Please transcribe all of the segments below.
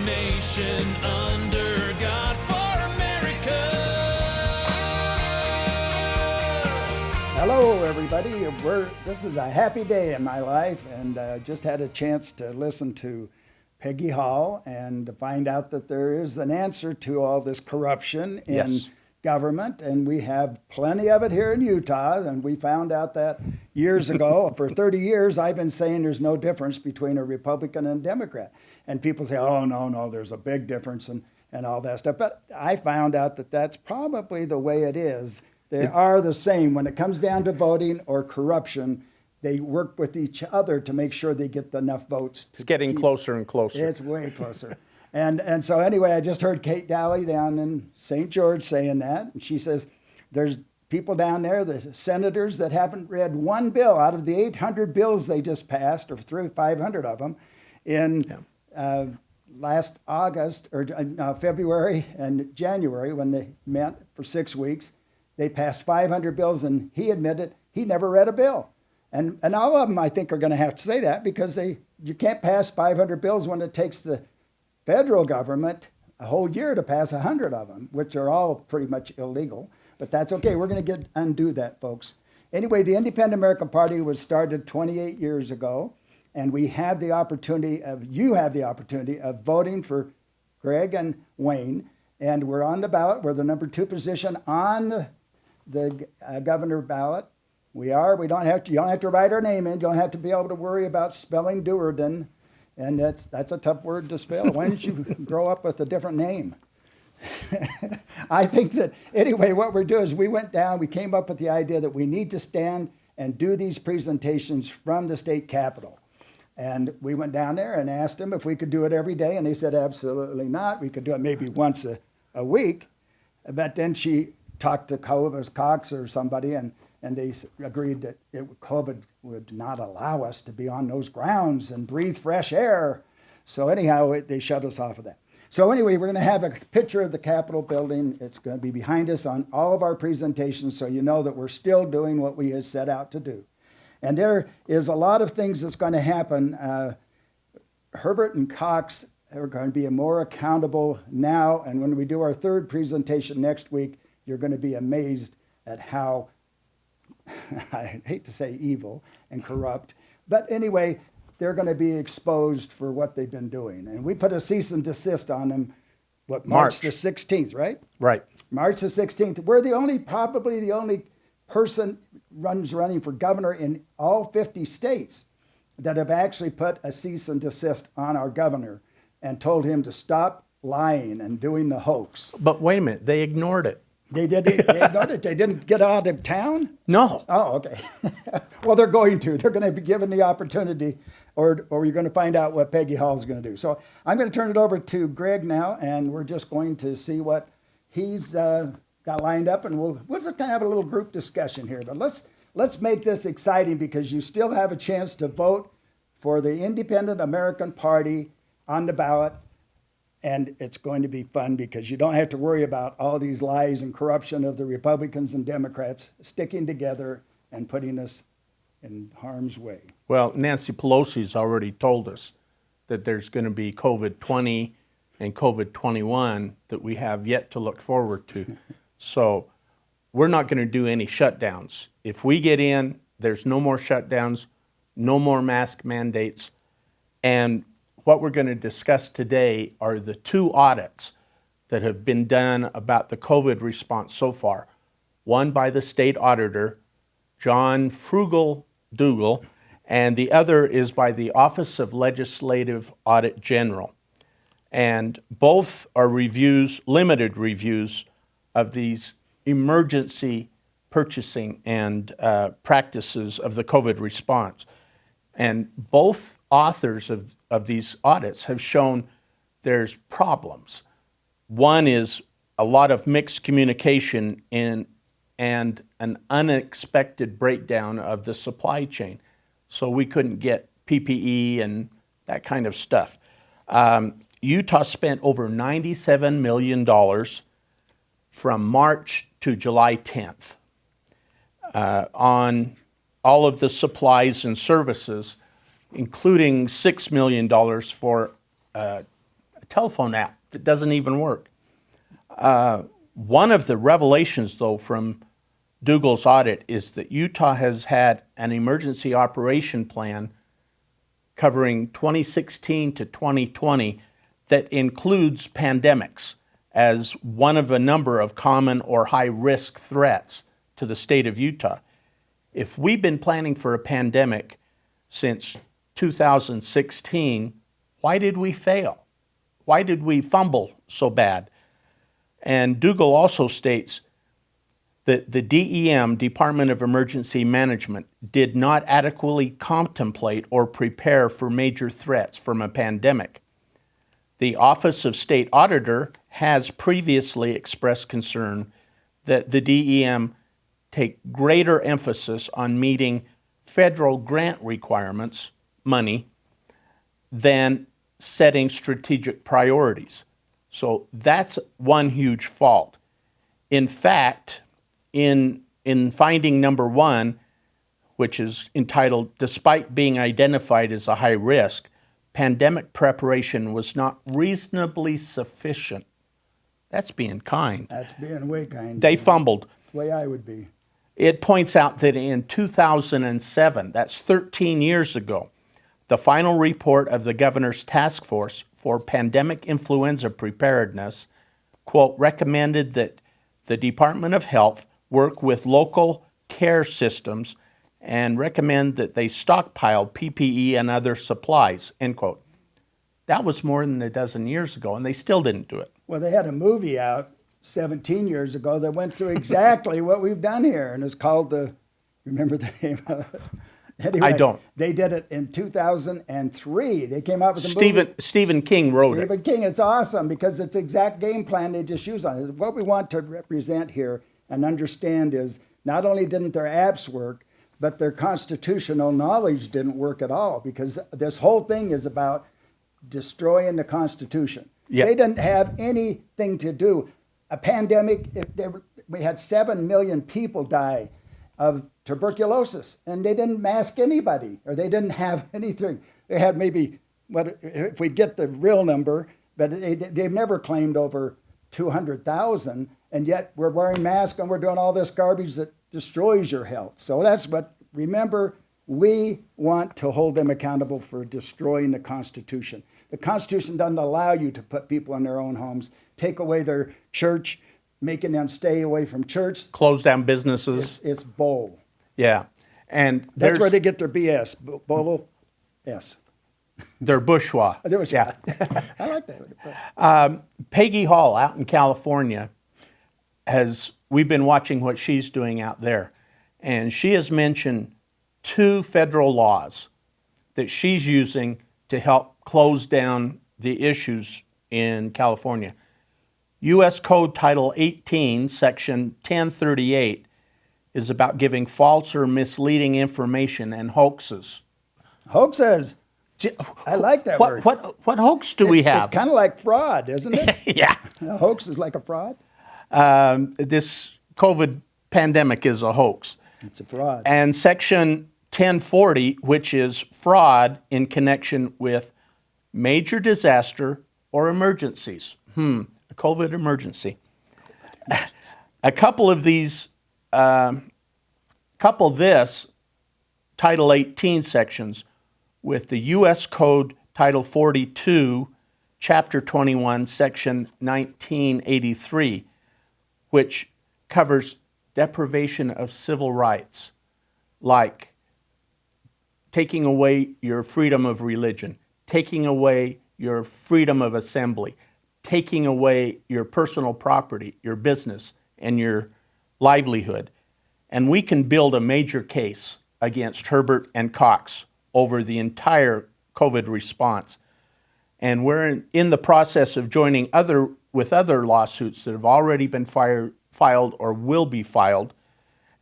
nation under God for America. Hello, everybody. This is a happy day in my life, and just had a chance to listen to Peggy Hall and to find out that there is an answer to all this corruption in government, and we have plenty of it here in Utah. And we found out that years ago. For 30 years, I've been saying there's no difference between a Republican and a Democrat. And people say, oh, no, there's a big difference and all that stuff. But I found out that that's probably the way it is. They are the same. When it comes down to voting or corruption, they work with each other to make sure they get enough votes. It's getting closer and closer. It's way closer. And so anyway, I just heard Kate Dowley down in St. George saying that. And she says there's people down there, the senators, that haven't read one bill out of the 800 bills they just passed, or 500 of them, in last August, or February and January, when they met for 6 weeks. They passed 500 bills, and he admitted he never read a bill. And all of them, I think, are going to have to say that, because you can't pass 500 bills when it takes the federal government a whole year to pass 100 of them, which are all pretty much illegal. But that's okay. We're going to undo that, folks. Anyway, the Independent American Party was started 28 years ago, and you have the opportunity of voting for Greg and Wayne, and we're on the ballot. We're the number 2 position on the governor ballot. You don't have to write our name in. You don't have to be able to worry about spelling Duerden, and that's a tough word to spell. Why don't you grow up with a different name? I think that, anyway, what we're doing is we came up with the idea that we need to stand and do these presentations from the state capitol. And we went down there and asked them if we could do it every day, and they said absolutely not. We could do it maybe once a week. But then she talked to Cox or somebody, and they agreed that COVID would not allow us to be on those grounds and breathe fresh air. So anyhow, they shut us off of that. So anyway, we're going to have a picture of the Capitol building. It's going to be behind us on all of our presentations, so you know that we're still doing what we had set out to do. And there is a lot of things that's going to happen. Herbert and Cox are going to be more accountable now, and when we do our 3rd presentation next week, you're going to be amazed at how, I hate to say evil and corrupt, but anyway, they're going to be exposed for what they've been doing. And we put a cease and desist on them, March the 16th, right? Right. March the 16th. We're probably the only person running for governor in all 50 states that have actually put a cease and desist on our governor and told him to stop lying and doing the hoax. But wait a minute, they ignored it. They ignored it. They didn't get out of town? No. Oh, okay. Well, they're going to. They're going to be given the opportunity, or you're going to find out what Peggy Hall is going to do. So I'm going to turn it over to Greg now, and we're just going to see what he's got lined up, and we'll just kind of have a little group discussion here. But let's make this exciting, because you still have a chance to vote for the Independent American Party on the ballot. And it's going to be fun, because you don't have to worry about all these lies and corruption of the Republicans and Democrats sticking together and putting us in harm's way. Well, Nancy Pelosi's already told us that there's going to be COVID-20 and COVID-21 that we have yet to look forward to. So we're not going to do any shutdowns. If we get in, there's no more shutdowns, no more mask mandates, and what we're going to discuss today are the 2 audits that have been done about the COVID response so far. One by the state auditor, John Frugal Dougal, and the other is by the Office of Legislative Audit General. And both are limited reviews of these emergency purchasing and practices of the COVID response. And both authors of these audits have shown there's problems. One is a lot of mixed communication and an unexpected breakdown of the supply chain. So we couldn't get PPE and that kind of stuff. Utah spent over $97 million from March to July 10th on all of the supplies and services, including $6 million for a telephone app that doesn't even work. One of the revelations, though, from Dougal's audit is that Utah has had an emergency operation plan covering 2016 to 2020 that includes pandemics as one of a number of common or high-risk threats to the state of Utah. If we've been planning for a pandemic since 2016, why did we fail? Why did we fumble so bad? And Duerden also states that the DEM, Department of Emergency Management, did not adequately contemplate or prepare for major threats from a pandemic. The Office of State Auditor has previously expressed concern that the DEM take greater emphasis on meeting federal grant requirements, money, than setting strategic priorities. So that's one huge fault. In fact, in finding number 1, which is entitled, "Despite being identified as a high risk, pandemic preparation was not reasonably sufficient." That's being kind. That's being way kind. They fumbled. The way I would be. It points out that in 2007, that's 13 years ago, the final report of the governor's task force for pandemic influenza preparedness, quote, recommended that the Department of Health work with local care systems and recommend that they stockpile PPE and other supplies, end quote. That was more than a dozen years ago, and they still didn't do it. Well, they had a movie out 17 years ago that went through exactly what we've done here, and it's called remember the name of it? Anyway, I don't. They did it in 2003. They came out with a movie. Stephen King wrote it. Stephen King, it's awesome because it's exact game plan they just use on it. What we want to represent here and understand is not only didn't their apps work, but their constitutional knowledge didn't work at all, because this whole thing is about destroying the Constitution. Yeah. They didn't have anything to do. A pandemic, we had 7 million people die of tuberculosis, and they didn't mask anybody, or they didn't have anything. They had maybe, if we get the real number, but they've never claimed over 200,000, and yet we're wearing masks and we're doing all this garbage that destroys your health. So that's what, remember, we want to hold them accountable for destroying the Constitution. The Constitution doesn't allow you to put people in their own homes, take away their church, making them stay away from church. Close down businesses. It's bold. Yeah. And that's where they get their BS. Bold. Yes. They're bourgeois. Yeah. I like that. Peggy Hall out in California we've been watching what she's doing out there. And she has mentioned 2 federal laws that she's using to help close down the issues in California. U.S. Code Title 18, Section 1038, is about giving false or misleading information and hoaxes. Hoaxes. I like that word. What hoax do we have? It's kind of like fraud, isn't it? Yeah. A hoax is like a fraud? This COVID pandemic is a hoax. It's a fraud. And Section 1040, which is fraud in connection with major disaster or emergencies. A COVID emergency. A couple of these, couple this Title 18 sections with the U.S. Code Title 42, Chapter 21, Section 1983, which covers deprivation of civil rights, like taking away your freedom of religion, taking away your freedom of assembly, taking away your personal property, your business, and your livelihood. And we can build a major case against Herbert and Cox over the entire COVID response. And we're in the process of joining with other lawsuits that have already been filed or will be filed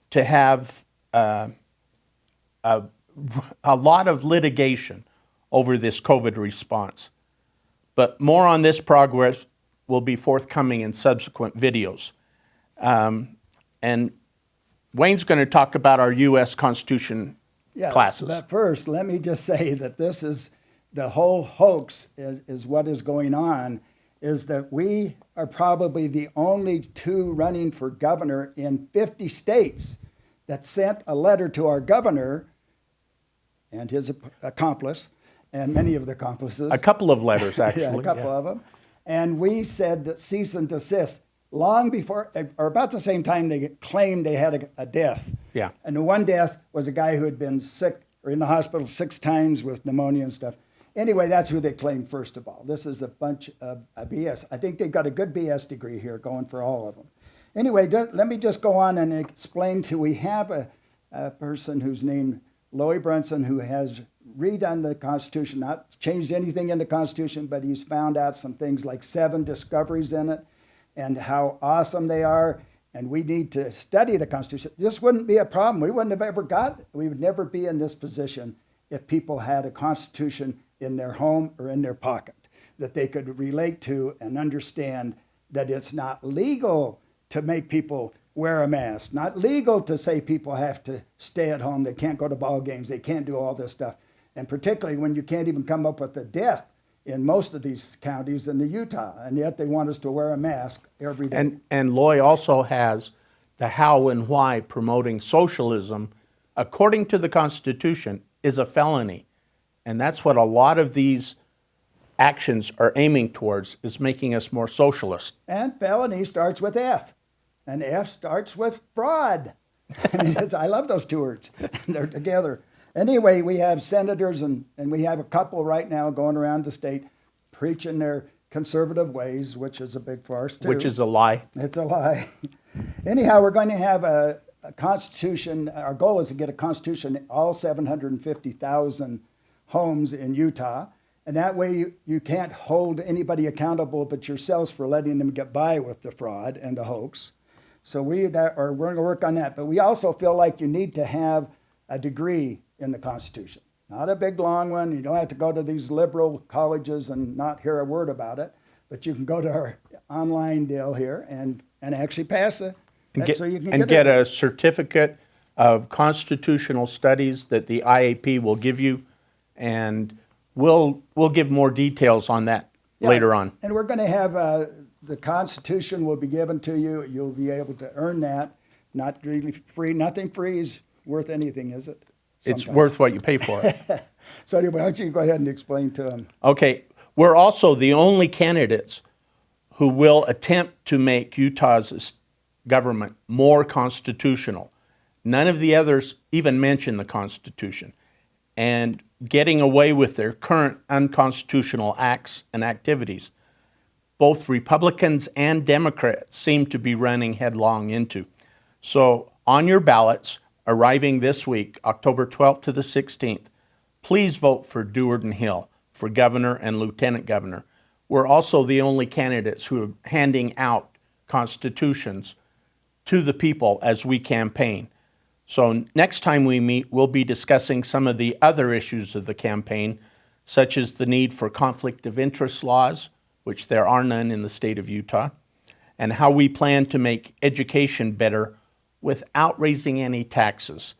to have a lot of litigation over this COVID response. But more on this progress will be forthcoming in subsequent videos. And Wayne's going to talk about our U.S. Constitution classes. But first, let me just say that the whole hoax is what is going on, is that we are probably the only two running for governor in 50 states that sent a letter to our governor and his accomplice, and many of the accomplices. A couple of letters, actually. Yeah, a couple of them. And we said that cease and desist long before, or about the same time they claimed they had a death. Yeah. And the one death was a guy who had been sick or in the hospital 6 times with pneumonia and stuff. Anyway, that's who they claimed first of all. This is a bunch of BS. I think they've got a good BS degree here going for all of them. Anyway, let me just go on and explain we have a person who's named Loie Brunson who has redone the Constitution, not changed anything in the Constitution, but he's found out some things like 7 discoveries in it and how awesome they are. And we need to study the Constitution. This wouldn't be a problem. We would never be in this position if people had a Constitution in their home or in their pocket that they could relate to and understand that it's not legal to make people wear a mask, not legal to say people have to stay at home, they can't go to ball games, they can't do all this stuff. And particularly when you can't even come up with a death in most of these counties in Utah, and yet they want us to wear a mask every day. And Loie also has the how and why promoting socialism, according to the Constitution, is a felony. And that's what a lot of these actions are aiming towards, is making us more socialist. And felony starts with F, and F starts with fraud. I mean, I love those 2 words. They're together. Anyway, we have senators, and we have a couple right now going around the state preaching their conservative ways, which is a big farce, too. Which is a lie. It's a lie. Anyhow, we're going to have a constitution. Our goal is to get a constitution in all 750,000 homes in Utah. And that way you can't hold anybody accountable but yourselves for letting them get by with the fraud and the hoax. So we're going to work on that. But we also feel like you need to have a degree in the Constitution. Not a big, long one. You don't have to go to these liberal colleges and not hear a word about it. But you can go to our online deal here and actually pass it. So you can get a certificate of constitutional studies that the IAP will give you. And we'll give more details on that later on. And we're going to have the Constitution will be given to you. You'll be able to earn that. Not really free. Nothing free is worth anything, is it? Sometimes. It's worth what you pay for it. So anyway, why don't you go ahead and explain to them. Okay. We're also the only candidates who will attempt to make Utah's government more constitutional. None of the others even mention the Constitution. And getting away with their current unconstitutional acts and activities, both Republicans and Democrats seem to be running headlong into. So on your ballots, arriving this week, October 12th to the 16th, please vote for Duerden Hill for governor and lieutenant governor. We're also the only candidates who are handing out constitutions to the people as we campaign. So next time we meet, we'll be discussing some of the other issues of the campaign, such as the need for conflict of interest laws, which there are none in the state of Utah, and how we plan to make education better without raising any taxes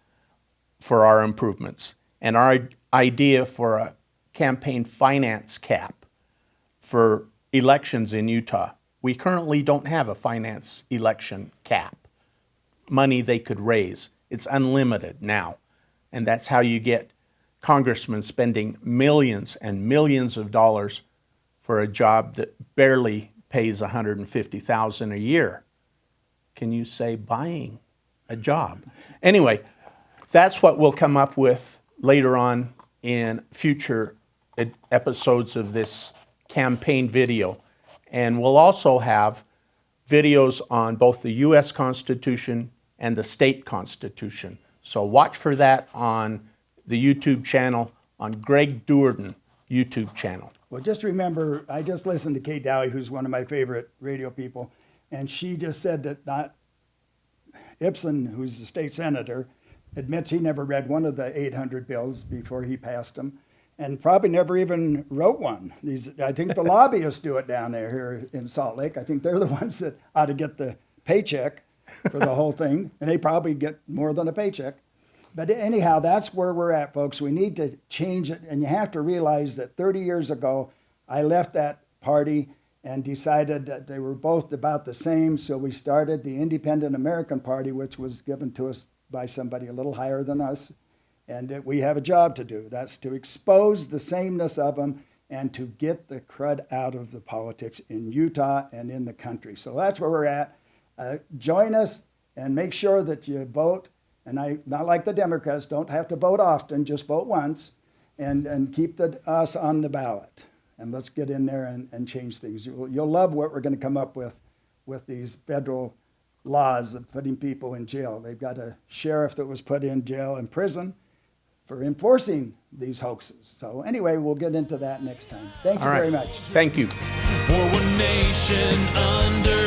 for our improvements, and our idea for a campaign finance cap for elections in Utah. We currently don't have a finance election cap, money they could raise. It's unlimited now. And that's how you get congressmen spending millions and millions of dollars for a job that barely pays $150,000 a year. Can you say buying a job? Anyway, that's what we'll come up with later on in future episodes of this campaign video. And we'll also have videos on both the U.S. Constitution and the state constitution. So watch for that on the YouTube channel, on Greg Duerden YouTube channel. Well, just remember, I just listened to Kate Dowey, who's one of my favorite radio people, and she just said that not Ibsen, who's the state senator, admits he never read one of the 800 bills before he passed them, and probably never even wrote one. I think the lobbyists do it down there here in Salt Lake. I think they're the ones that ought to get the paycheck for the whole thing, and they probably get more than a paycheck. But anyhow, that's where we're at, folks. We need to change it. And you have to realize that 30 years ago, I left that party and decided that they were both about the same. So we started the Independent American Party, which was given to us by somebody a little higher than us. And we have a job to do. That's to expose the sameness of them and to get the crud out of the politics in Utah and in the country. So that's where we're at. Join us and make sure that you vote. And not like the Democrats, don't have to vote often, just vote once, and keep us on the ballot. And let's get in there and change things. You'll love what we're going to come up with these federal laws of putting people in jail. They've got a sheriff that was put in jail and prison for enforcing these hoaxes. So anyway, we'll get into that next time. Thank you All right. very much. Thank you. For one nation under